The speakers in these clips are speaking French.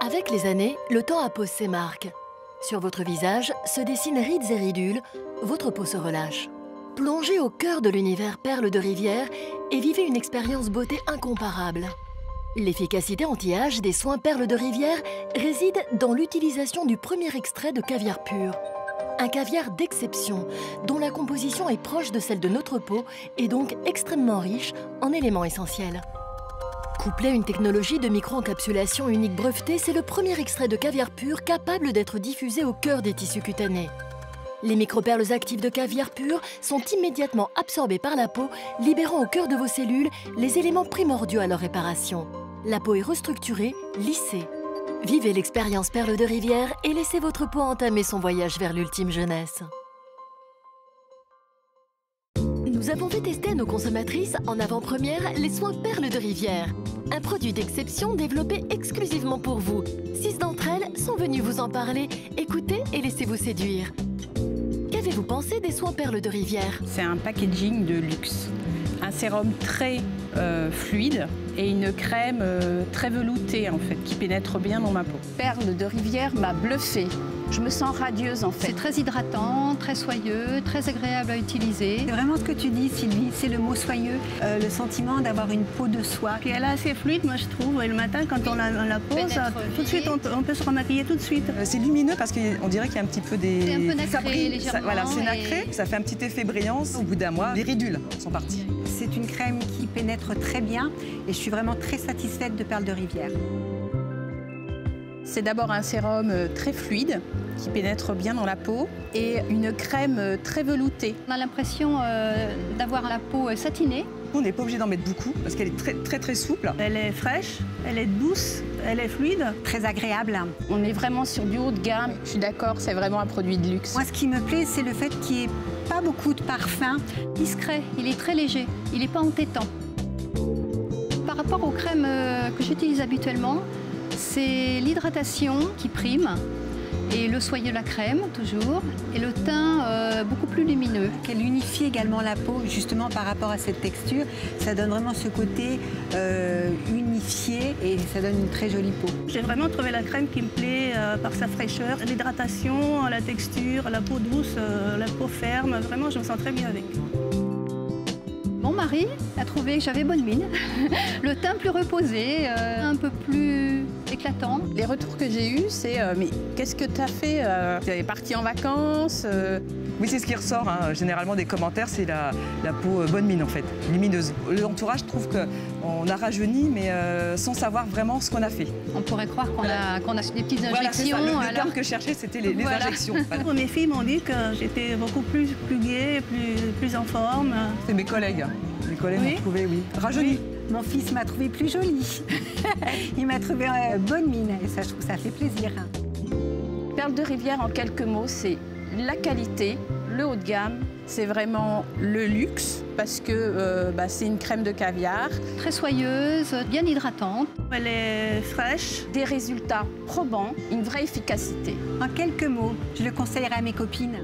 Avec les années, le temps appose ses marques. Sur votre visage se dessinent rides et ridules, votre peau se relâche. Plongez au cœur de l'univers Perles de Rivière et vivez une expérience beauté incomparable. L'efficacité anti-âge des soins Perles de Rivière réside dans l'utilisation du premier extrait de caviar pur. Un caviar d'exception, dont la composition est proche de celle de notre peau et donc extrêmement riche en éléments essentiels. Couplé à une technologie de micro-encapsulation unique brevetée, c'est le premier extrait de caviar pur capable d'être diffusé au cœur des tissus cutanés. Les microperles actives de caviar pur sont immédiatement absorbées par la peau, libérant au cœur de vos cellules les éléments primordiaux à leur réparation. La peau est restructurée, lissée. Vivez l'expérience Perles de Rivière et laissez votre peau entamer son voyage vers l'ultime jeunesse. Nous avons fait tester à nos consommatrices en avant-première les soins Perles de Rivière. Un produit d'exception développé exclusivement pour vous. 6 d'entre elles sont venues vous en parler. Écoutez et laissez-vous séduire. Qu'avez-vous pensé des soins Perles de Rivière? C'est un packaging de luxe. Un sérum très fluide et une crème très veloutée en fait, qui pénètre bien dans ma peau. Perles de Rivière m'a bluffée. Je me sens radieuse en fait. C'est très hydratant, très soyeux, très agréable à utiliser. C'est vraiment ce que tu dis, Sylvie, c'est le mot soyeux, le sentiment d'avoir une peau de soie. Puis elle est assez fluide, moi je trouve, et le matin quand on la pose, tout de suite on peut se remaquiller tout de suite. C'est lumineux parce qu'on dirait qu'il y a un petit peu des... C'est un peu nacré, légèrement. Voilà, c'est nacré, ça fait un petit effet brillant. Au bout d'un mois, les ridules sont parties. C'est une crème qui pénètre très bien et je suis vraiment très satisfaite de Perles de Rivière. C'est d'abord un sérum très fluide qui pénètre bien dans la peau et une crème très veloutée. On a l'impression d'avoir la peau satinée. On n'est pas obligé d'en mettre beaucoup parce qu'elle est très souple. Elle est fraîche, elle est douce, elle est fluide. Très agréable. On est vraiment sur du haut de gamme. Je suis d'accord, c'est vraiment un produit de luxe. Moi, ce qui me plaît, c'est le fait qu'il n'y ait pas beaucoup de parfum. Discret, il est très léger, il n'est pas entêtant. Par rapport aux crèmes que j'utilise habituellement, c'est l'hydratation qui prime et le soyeux de la crème, toujours, et le teint beaucoup plus lumineux. Elle unifie également la peau, justement par rapport à cette texture. Ça donne vraiment ce côté unifié et ça donne une très jolie peau. J'ai vraiment trouvé la crème qui me plaît par sa fraîcheur, l'hydratation, la texture, la peau douce, la peau ferme. Vraiment, je me sens très bien avec. Mon mari a trouvé que j'avais bonne mine, le teint plus reposé, un peu plus éclatant. Les retours que j'ai eus, c'est mais qu'est-ce que tu as fait Tu es partie en vacances Oui, c'est ce qui ressort généralement des commentaires, c'est la peau bonne mine en fait, lumineuse. L'entourage trouve qu'on a rajeuni mais sans savoir vraiment ce qu'on a fait. On pourrait croire qu'on a des petites injections. Voilà, c'est ça. Le terme que je cherchais, c'était les injections. Voilà. Mes filles m'ont dit que j'étais beaucoup plus gaie, plus en forme. C'est mes collègues. Mes collègues m'ont trouvé, oui, rajeunie. Oui. Mon fils m'a trouvée plus jolie. Il m'a trouvée bonne mine et ça, je trouve que ça fait plaisir. Perles de Rivière, en quelques mots, c'est la qualité, le haut de gamme. C'est vraiment le luxe parce que c'est une crème de caviar. Très soyeuse, bien hydratante. Elle est fraîche. Des résultats probants, une vraie efficacité. En quelques mots, je le conseillerais à mes copines.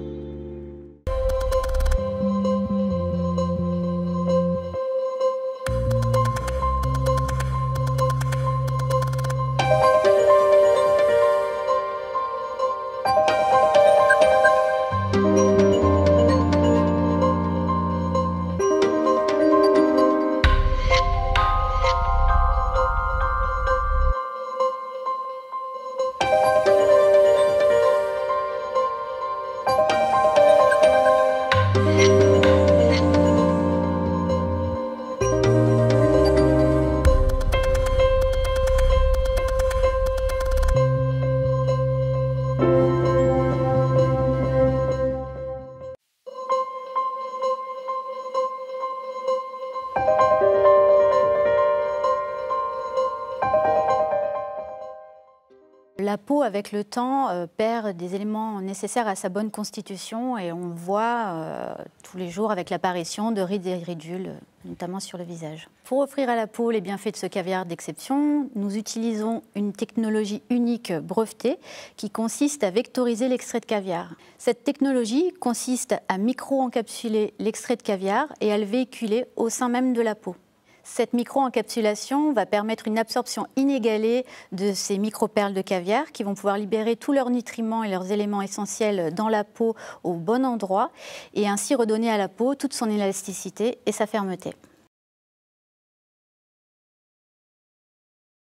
La peau, avec le temps, perd des éléments nécessaires à sa bonne constitution et on le voit tous les jours avec l'apparition de rides et ridules notamment sur le visage. Pour offrir à la peau les bienfaits de ce caviar d'exception, nous utilisons une technologie unique brevetée qui consiste à vectoriser l'extrait de caviar. Cette technologie consiste à micro-encapsuler l'extrait de caviar et à le véhiculer au sein même de la peau. Cette micro-encapsulation va permettre une absorption inégalée de ces micro-perles de caviar qui vont pouvoir libérer tous leurs nutriments et leurs éléments essentiels dans la peau au bon endroit et ainsi redonner à la peau toute son élasticité et sa fermeté.